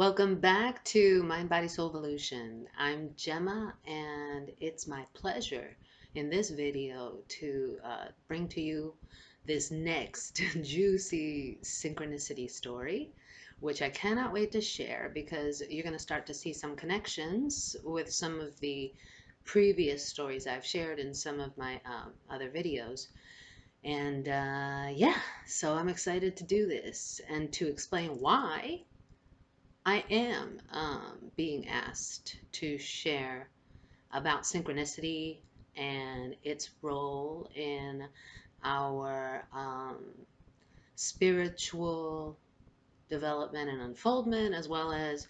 Welcome back to Mind Body Soul Evolution. I'm Gemma, and it's my pleasure in this video to bring to you this next juicy synchronicity story, which I cannot wait to share because you're going to start to see some connections with some of the previous stories I've shared in some of my other videos. And yeah, so I'm excited to do this and to explain why I am being asked to share about synchronicity and its role in our spiritual development and unfoldment, as well as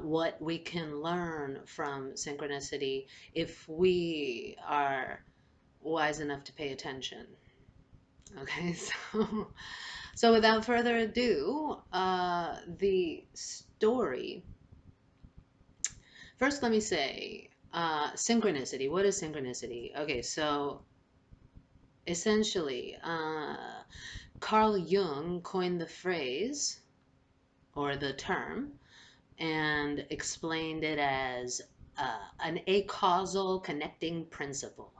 what we can learn from synchronicity if we are wise enough to pay attention. Okay, so without further ado, the story. First, let me say synchronicity. What is synchronicity? Okay, so essentially, Carl Jung coined the phrase or the term and explained it as an acausal connecting principle.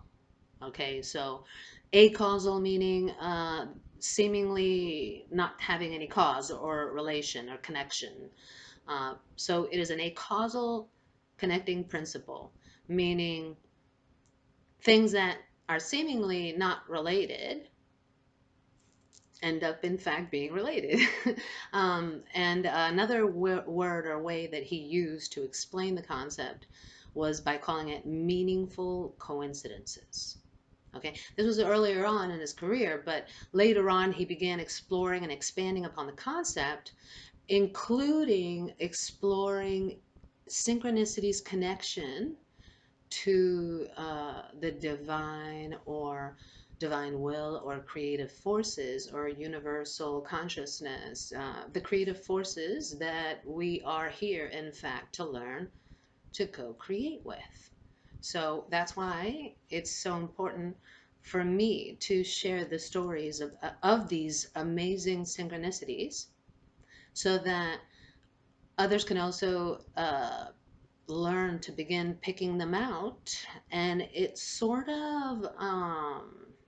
Okay, so acausal meaning seemingly not having any cause or relation or connection. So it is an acausal connecting principle, meaning things that are seemingly not related end up in fact being related. And another word or way that he used to explain the concept was by calling it meaningful coincidences. Okay, this was earlier on in his career, but later on he began exploring and expanding upon the concept, including exploring synchronicity's connection to the divine or divine will or creative forces or universal consciousness, the creative forces that we are here, in fact, to learn to co-create with. So that's why it's so important for me to share the stories of these amazing synchronicities so that others can also learn to begin picking them out, and it sort of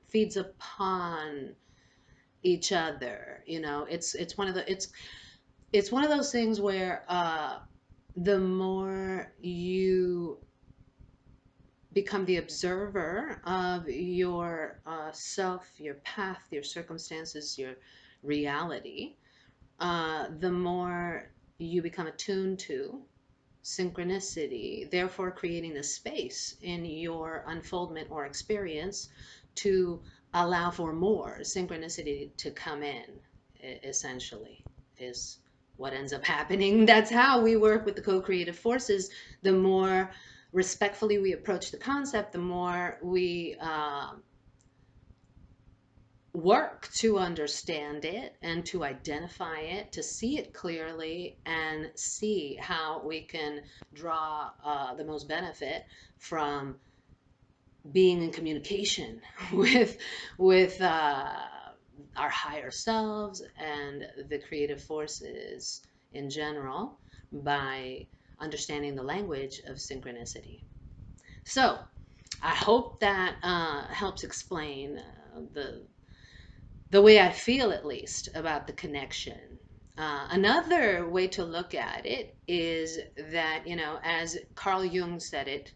feeds upon each other. You know, it's one of the it's one of those things where the more you become the observer of your self, your path, your circumstances, your reality, the more you become attuned to synchronicity, therefore creating the space in your unfoldment or experience to allow for more synchronicity to come in, essentially, is what ends up happening. That's how we work with the co-creative forces. The more respectfully we approach the concept, the more we work to understand it and to identify it, to see it clearly, and see how we can draw the most benefit from being in communication with our higher selves and the creative forces in general by understanding the language of synchronicity. So I hope that helps explain the way I feel, at least, about the connection. Another way to look at it is that, you know, as Carl Jung said it,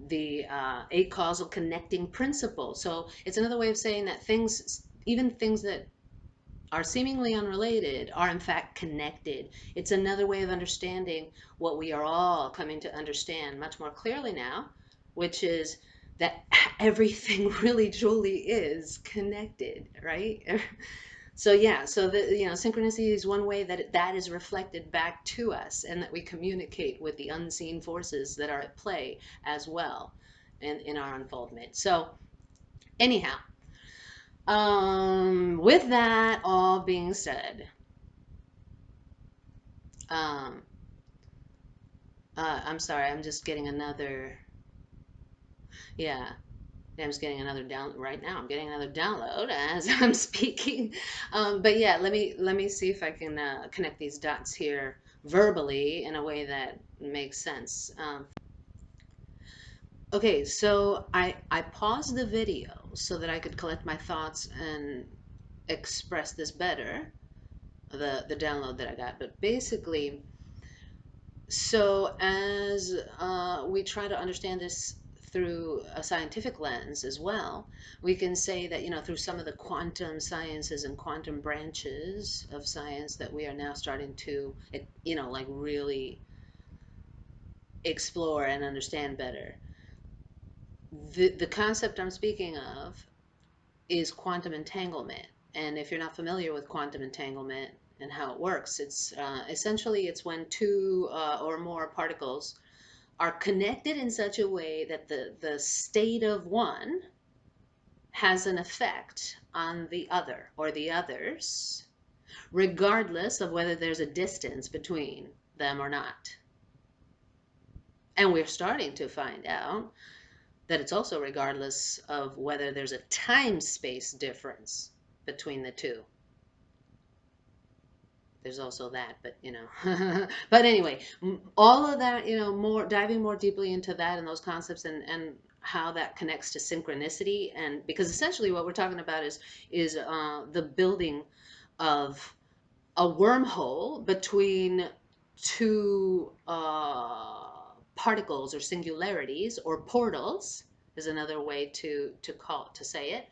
the acausal connecting principle. So it's another way of saying that things, even things that are seemingly unrelated, are in fact connected. It's another way of understanding what we are all coming to understand much more clearly now, which is that everything really truly is connected, right? So yeah, so the synchronicity is one way that is reflected back to us, and that we communicate with the unseen forces that are at play as well in our unfoldment. So anyhow, with that all being said, um, I'm sorry, I'm just getting another, yeah. I'm just getting another down right now. I'm getting another download as I'm speaking. But yeah, let me see if I can connect these dots here verbally in a way that makes sense. Okay, so I paused the video so that I could collect my thoughts and express this better, the download that I got. But basically, so as we try to understand this through a scientific lens as well, we can say that, through some of the quantum sciences and quantum branches of science that we are now starting to, like really explore and understand better. The concept I'm speaking of is quantum entanglement. And if you're not familiar with quantum entanglement and how it works, it's essentially it's when two or more particles are connected in such a way that the state of one has an effect on the other or the others, regardless of whether there's a distance between them or not. And we're starting to find out that it's also regardless of whether there's a time-space difference between the two. There's also that, but but anyway, all of that, more diving more deeply into that and those concepts and how that connects to synchronicity, and because essentially what we're talking about is the building of a wormhole between two particles or singularities or portals is another way to say it,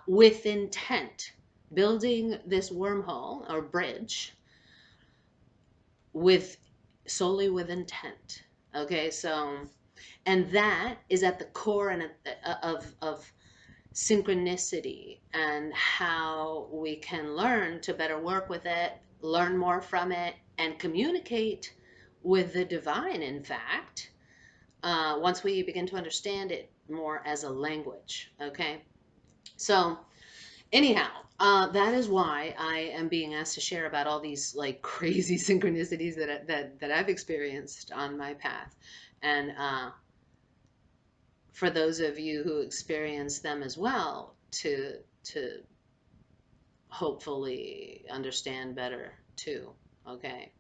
with intent, building this wormhole or bridge with solely with intent. Okay, so and that is at the core and of synchronicity and how we can learn to better work with it, learn more from it, and communicate with the divine. In fact, once we begin to understand it more as a language. Okay, so anyhow, that is why I am being asked to share about all these like crazy synchronicities that I've experienced on my path, and for those of you who experience them as well, to hopefully understand better too. Okay.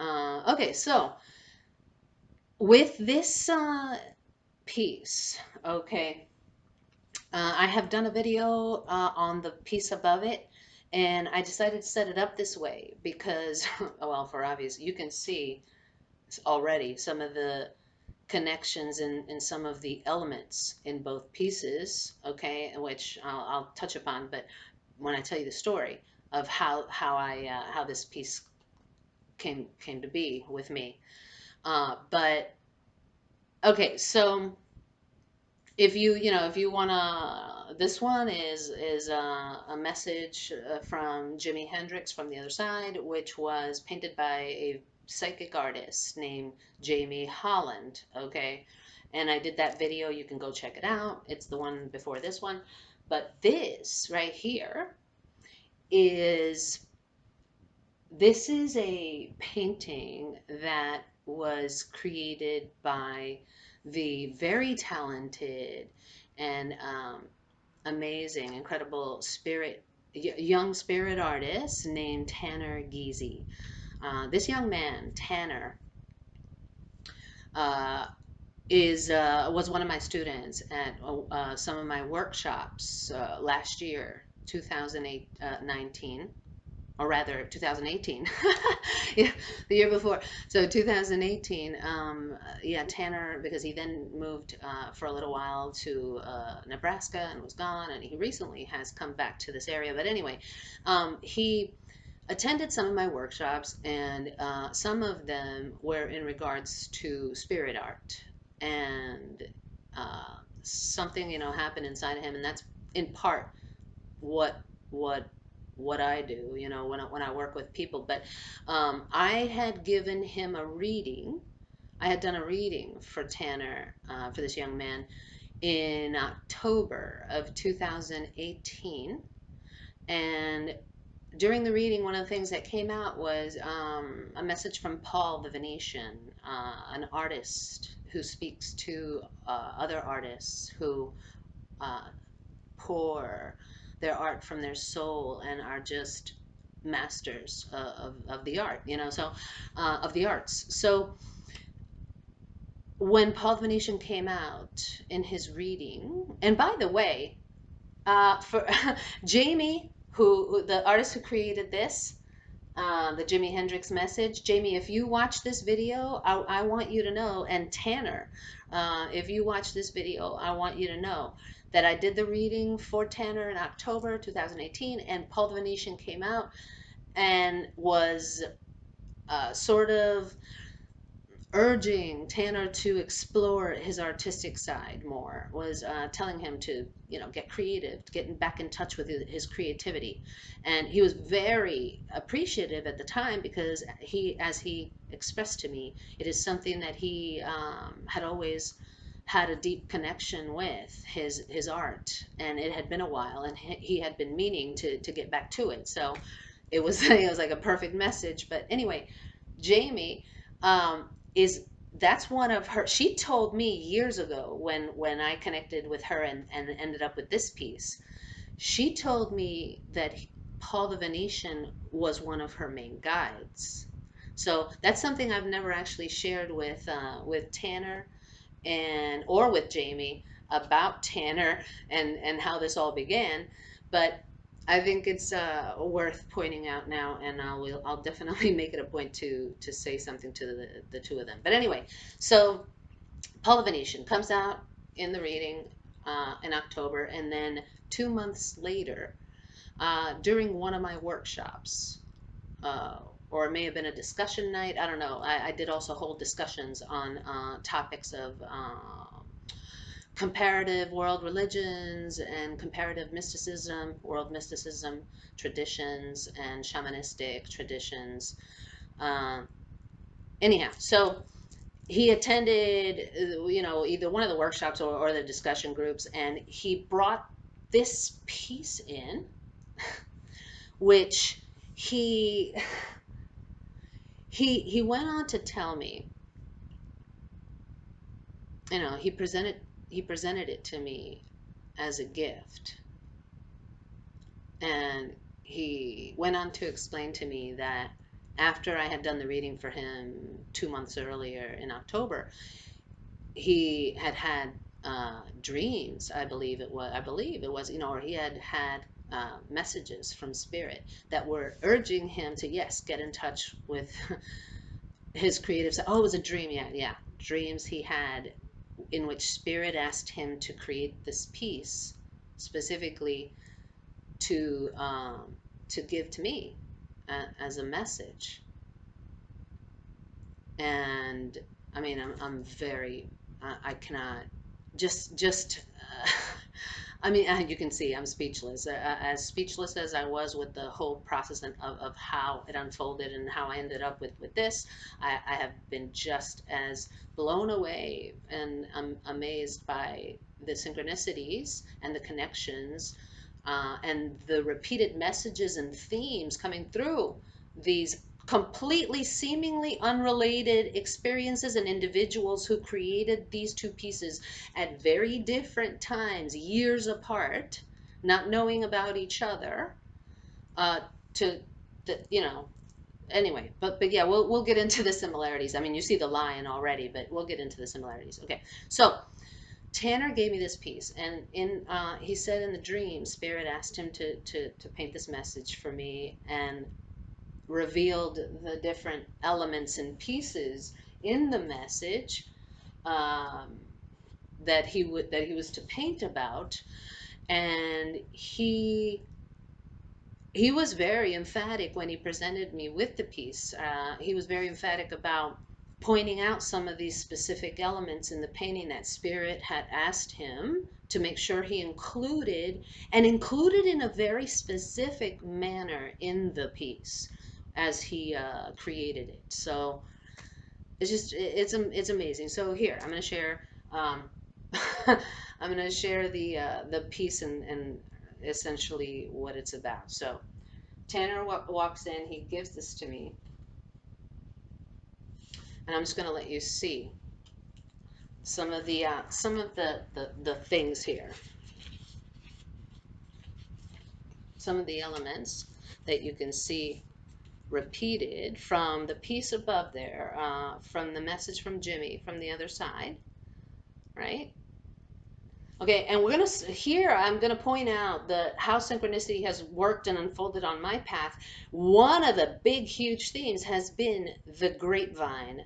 Okay. So with this piece, okay. I have done a video on the piece above it, and I decided to set it up this way because, well, for obvious, you can see already some of the connections in some of the elements in both pieces, okay, which I'll touch upon, but when I tell you the story of how this piece came to be with me. But okay, so if you wanna, this one is a message from Jimi Hendrix from the Other Side, which was painted by a psychic artist named Jamie Holland. Okay, and I did that video. You can go check it out. It's the one before this one, but this right here is this is a painting that was created by the very talented and amazing, incredible young spirit artist named Tanner Geesey. This young man, Tanner, uh, was one of my students at some of my workshops last year, 2019, or rather 2018. Yeah, the year before. So 2018, yeah, Tanner, because he then moved for a little while to Nebraska and was gone, and he recently has come back to this area. But anyway, he attended some of my workshops, and some of them were in regards to spirit art, and something happened inside of him, and that's in part what what what I do, when I work with people. But I had given him a reading. I had done a reading for Tanner, for this young man, in October of 2018, and during the reading, one of the things that came out was a message from Paul the Venetian, an artist who speaks to other artists who uh, pour their art from their soul and are just masters of the art, so of the arts. So when Paul the Venetian came out in his reading, and by the way, for Jamie, who the artist who created this, the Jimi Hendrix message. Jamie, if you watch this video, I want you to know, and Tanner, if you watch this video, I want you to know that I did the reading for Tanner in October 2018, and Paul the Venetian came out and was sort of urging Tanner to explore his artistic side more, was telling him to, get creative, getting back in touch with his creativity. And he was very appreciative at the time because as he expressed to me, it is something that he had always had a deep connection with his art, and it had been a while, and he had been meaning to get back to it. So it was like a perfect message. But anyway, Jamie um, is that's one of her. She told me years ago when I connected with her and ended up with this piece. She told me that Paul the Venetian was one of her main guides. So that's something I've never actually shared with Tanner and or with Jamie about Tanner and how this all began, but I think it's worth pointing out now, and I'll definitely make it a point to say something to the two of them. But anyway, so Paul the Venetian comes out in the reading in October, and then 2 months later, during one of my workshops, uh, or it may have been a discussion night. I don't know. I did also hold discussions on topics of comparative world religions and comparative mysticism, world mysticism traditions, and shamanistic traditions. Uh, Anyhow, so he attended, either one of the workshops or the discussion groups, and he brought this piece in, which he he went on to tell me, he presented it to me as a gift. And he went on to explain to me that after I had done the reading for him 2 months earlier in October, he had had dreams. I believe it was, or he had had messages from spirit that were urging him to, yes, get in touch with his creative side. Oh, it was a dream. Yeah, yeah. Dreams he had in which spirit asked him to create this piece specifically to to give to me as a message. And I mean, I'm very, I cannot just I mean, you can see I'm speechless. As speechless as I was with the whole process of how it unfolded and how I ended up with this, I have been just as blown away and amazed by the synchronicities and the connections and the repeated messages and themes coming through these completely seemingly unrelated experiences and individuals who created these two pieces at very different times, years apart, not knowing about each other, uh, to the, anyway, but yeah, we'll get into the similarities. I mean, you see the lion already, but we'll get into the similarities. Okay, so Tanner gave me this piece, and he said in the dream, Spirit asked him to paint this message for me, and revealed the different elements and pieces in the message um, that he was to paint about, and he was very emphatic when he presented me with the piece. He was very emphatic about pointing out some of these specific elements in the painting that Spirit had asked him to make sure he included, and included in a very specific manner in the piece as he created it. So it's amazing. So here I'm going to share um, I'm going to share the piece and essentially what it's about. So Tanner walks in, he gives this to me, and I'm just going to let you see some of the things here, some of the elements that you can see repeated from the piece above there, from the message from Jimmy from the other side, right? Okay, and we're gonna here. I'm gonna point out that how synchronicity has worked and unfolded on my path. One of the big, huge themes has been the grapevine,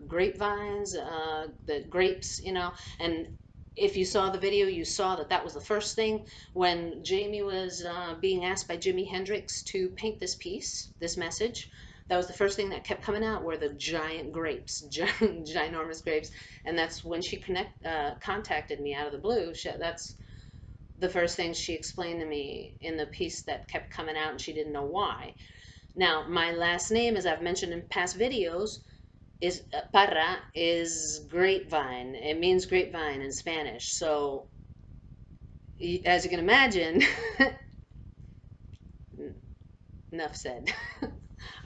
grapevines, the grapes, you know. And if you saw the video, you saw that that was the first thing when Jamie was being asked by Jimi Hendrix to paint this piece, this message. That was the first thing that kept coming out were the giant grapes, ginormous grapes, and that's when she contacted me out of the blue. That's the first thing she explained to me in the piece that kept coming out, and she didn't know why. Now, my last name, as I've mentioned in past videos, is Parra, is grapevine. It means grapevine in Spanish. So, as you can imagine, enough said.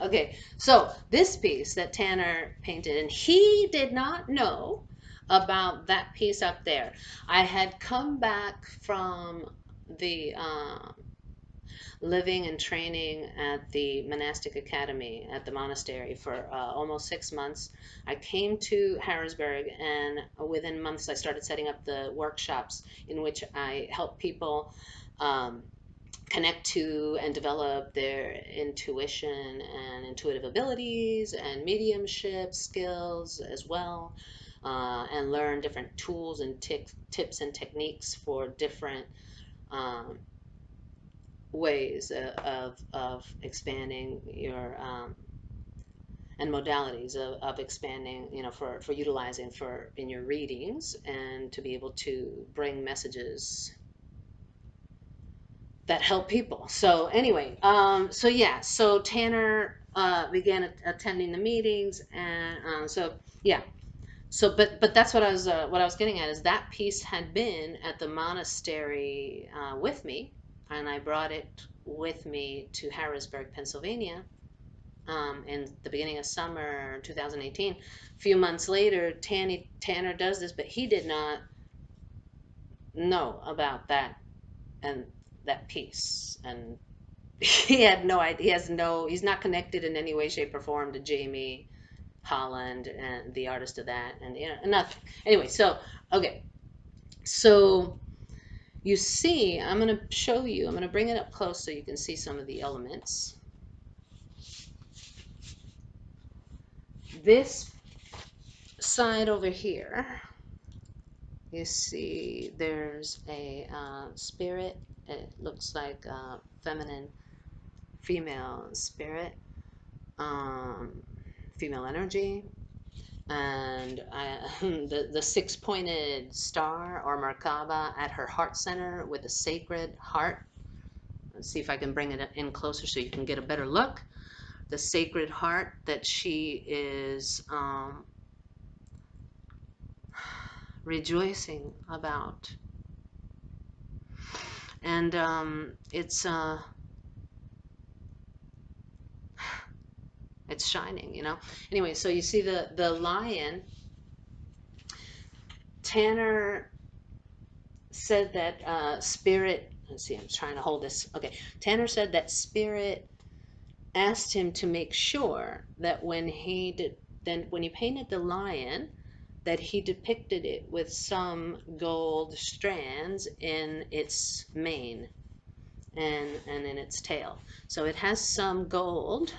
Okay, so this piece that Tanner painted, and he did not know about that piece up there. I had come back from the living and training at the monastic academy at the monastery for almost 6 months. I came to Harrisburg, and within months I started setting up the workshops in which I help people connect to and develop their intuition and intuitive abilities and mediumship skills as well, and learn different tools and tips and techniques for different um, ways of expanding your and modalities of expanding, you know, for utilizing for in your readings and to be able to bring messages that help people. So anyway, so yeah, so Tanner began attending the meetings, and so yeah, so but that's what I was getting at is that piece had been at the monastery with me, and I brought it with me to Harrisburg, Pennsylvania, in the beginning of summer 2018. A few months later, Tanner does this, but he did not know about that and that piece, and he had no idea. He has no. He's not connected in any way, shape, or form to Jamie Holland and the artist of that, and you know, nothing. Anyway, so okay, so you see, I'm gonna show you. I'm gonna bring it up close so you can see some of the elements. This side over here, you see, there's a spirit. It looks like a feminine, female spirit, female energy. And the six-pointed star or Merkaba at her heart center with a sacred heart. Let's see if I can bring it in closer so you can get a better look. The sacred heart that she is rejoicing about, and it's shining, you know. Anyway, so you see the lion. Tanner said that spirit, let's see, I'm trying to hold this. Okay, Tanner said that spirit asked him to make sure that when he did, then when he painted the lion, that he depicted it with some gold strands in its mane and in its tail. So it has some gold,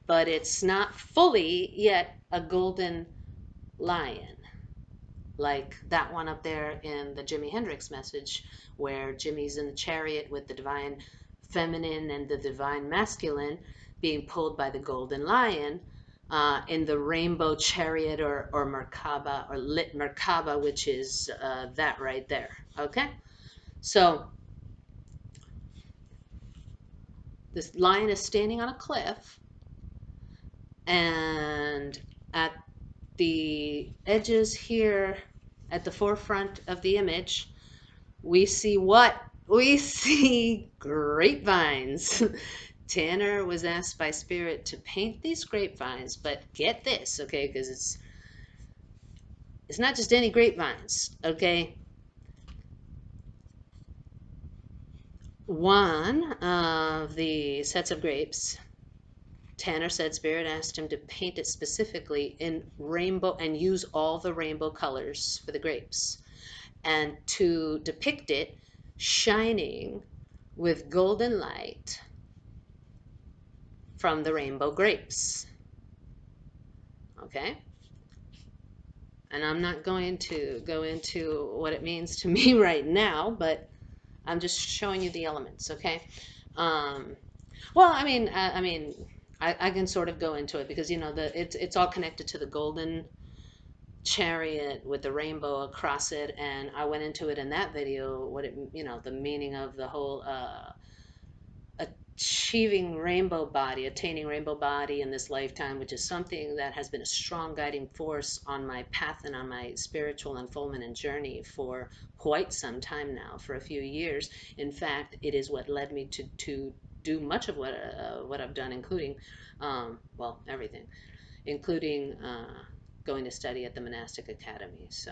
but it's not fully yet a golden lion, like that one up there in the Jimi Hendrix message, where Jimmy's in the chariot with the divine feminine and the divine masculine being pulled by the golden lion, in the rainbow chariot or Merkaba or lit Merkaba, which is that right there. Okay, so this lion is standing on a cliff, and at the edges here, at the forefront of the image, we see what we see grapevines. Tanner was asked by Spirit to paint these grapevines, but get this, okay, because it's not just any grapevines, okay? One of the sets of grapes, Tanner said Spirit asked him to paint it specifically in rainbow and use all the rainbow colors for the grapes, and to depict it shining with golden light from the rainbow grapes. Okay? And I'm not going to go into what it means to me right now, but I'm just showing you the elements, okay? Um, well, I can sort of go into it because it's all connected to the golden chariot with the rainbow across it, and I went into it in that video what it the meaning of the whole achieving rainbow body, attaining rainbow body in this lifetime, which is something that has been a strong guiding force on my path and on my spiritual unfoldment and journey for quite some time now, for a few years. In fact, it is what led me to do much of what I've done, including, well, everything, including going to study at the monastic academy. So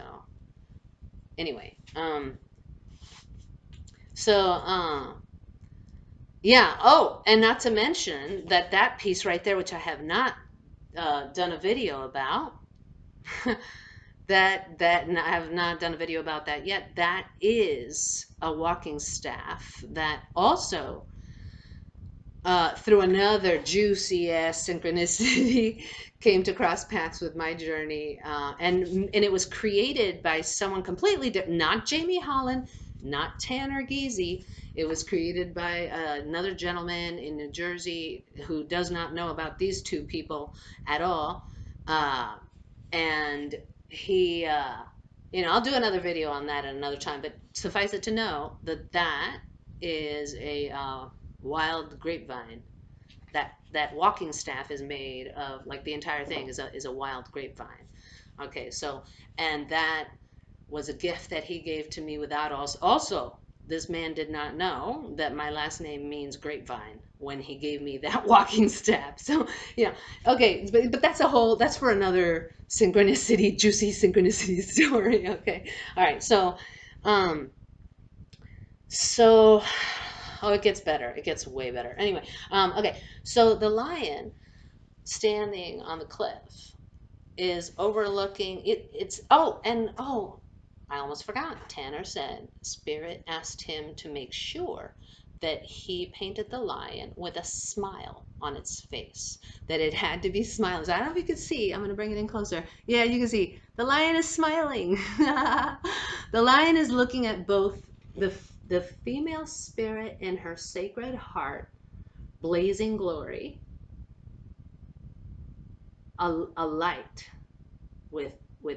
anyway, so yeah. Oh, and not to mention that piece right there, which I have not done a video about, and I have not done a video about that yet. That is a walking staff that also, through another juicy ass synchronicity, came to cross paths with my journey, and it was created by someone completely different, not Jamie Holland, not Tanner Geesey. It was created by another gentleman in New Jersey who does not know about these two people at all, uh, and he, I'll do another video on that at another time. But suffice it to know that is a wild grapevine. That walking staff is made of, like, the entire thing is a wild grapevine. Okay, so, and that was a gift that he gave to me without also, this man did not know that my last name means grapevine when he gave me that walking staff. So, yeah, okay, but that's for another synchronicity, juicy synchronicity story. Okay, all right, um, so, oh, it gets better. It gets way better. Anyway, okay. So the lion standing on the cliff is overlooking it. I almost forgot. Tanner said Spirit asked him to make sure that he painted the lion with a smile on its face. That it had to be smiling. So I don't know if you can see. I'm going to bring it in closer. Yeah, you can see. The lion is smiling. The lion is looking at both the the female spirit in her sacred heart, blazing glory, a light with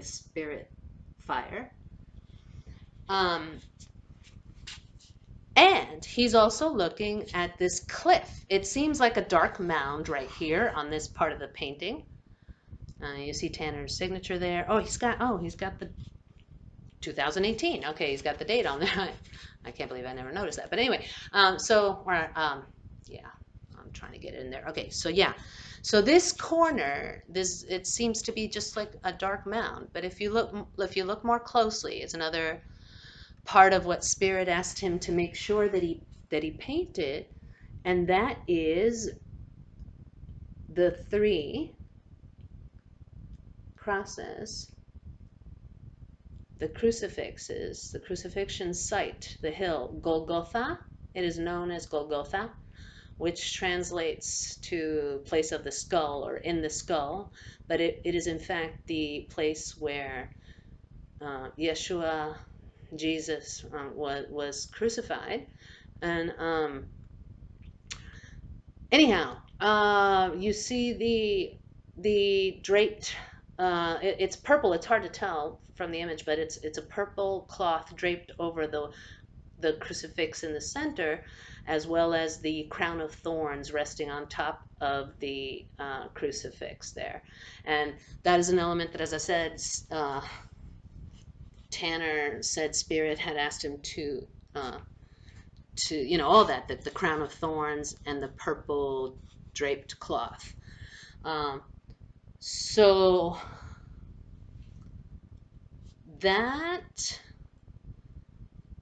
spirit fire. Um, and he's also looking at this cliff. It seems like a dark mound right here on this part of the painting. You see Tanner's signature there. He's got the 2018. Okay, he's got the date on there. I can't believe I never noticed that. But anyway, yeah, I'm trying to get it in there. Okay, so yeah, so this corner, it seems to be just like a dark mound. But if you look more closely, it's another part of what Spirit asked him to make sure that he painted, and that is the three crosses, the crucifixes, the crucifixion site, the hill, Golgotha. It is known as Golgotha, which translates to place of the skull or in the skull, but it is in fact the place where Yeshua, Jesus, was crucified. And anyhow, you see the draped. It's purple. It's hard to tell from the image, but it's a purple cloth draped over the crucifix in the center, as well as the crown of thorns resting on top of the crucifix there. And that is an element that, as I said, Tanner said Spirit had asked him to to, you know, all that, the crown of thorns and the purple draped cloth. Um, so that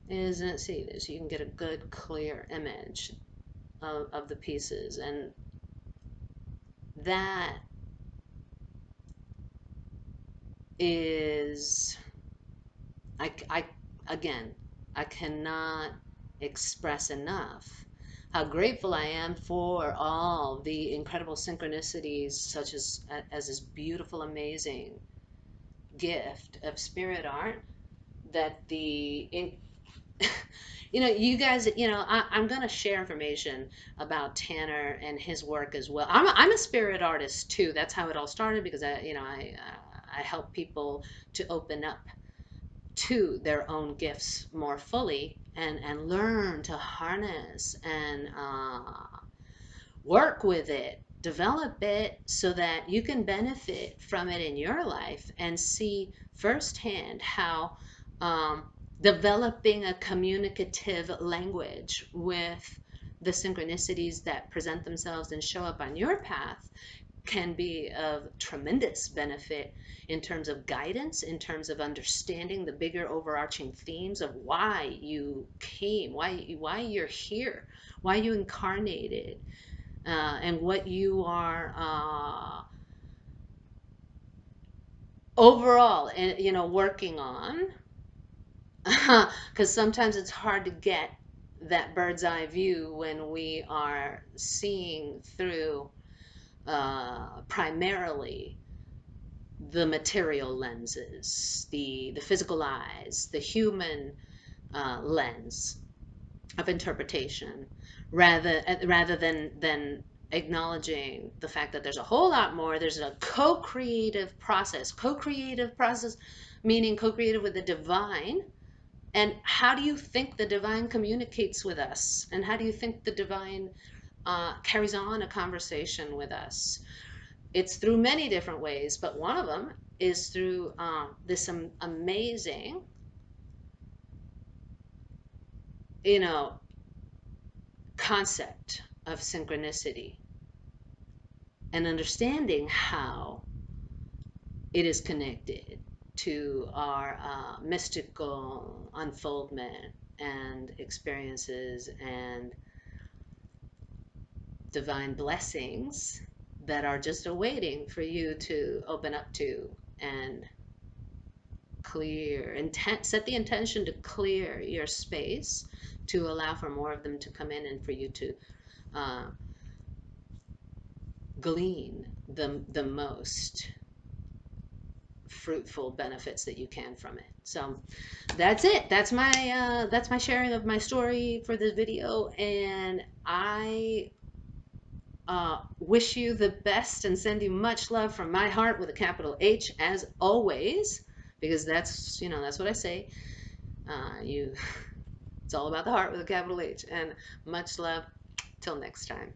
is, let's see, so you can get a good clear image of the pieces. And that is, I again, I cannot express enough how grateful I am for all the incredible synchronicities, such as this beautiful, amazing gift of spirit art that you know, you guys, you know, I'm going to share information about Tanner and his work as well. I'm a spirit artist too. That's how it all started, because I help people to open up to their own gifts more fully, and learn to harness and work with it, develop it so that you can benefit from it in your life and see firsthand how um, developing a communicative language with the synchronicities that present themselves and show up on your path can be of tremendous benefit in terms of guidance, in terms of understanding the bigger overarching themes of why you came, why you're here, why you incarnated, and what you are overall, you know, working on. Because sometimes it's hard to get that bird's eye view when we are seeing through primarily the material lenses, the physical eyes, the human lens of interpretation, rather than acknowledging the fact that there's a whole lot more. There's a co-creative process, meaning co-creative with the divine. And how do you think the divine communicates with us? And how do you think the divine carries on a conversation with us? It's through many different ways, but one of them is through this amazing, you know, concept of synchronicity, and understanding how it is connected to our mystical unfoldment and experiences and divine blessings that are just awaiting for you to open up to and clear intent, set the intention to clear your space to allow for more of them to come in, and for you to uh, glean the most fruitful benefits that you can from it. So that's it. That's my sharing of my story for this video, and I wish you the best and send you much love from my heart with a capital H, as always, because that's, you know, that's what I say. You, it's all about the heart with a capital H. And much love. Till next time.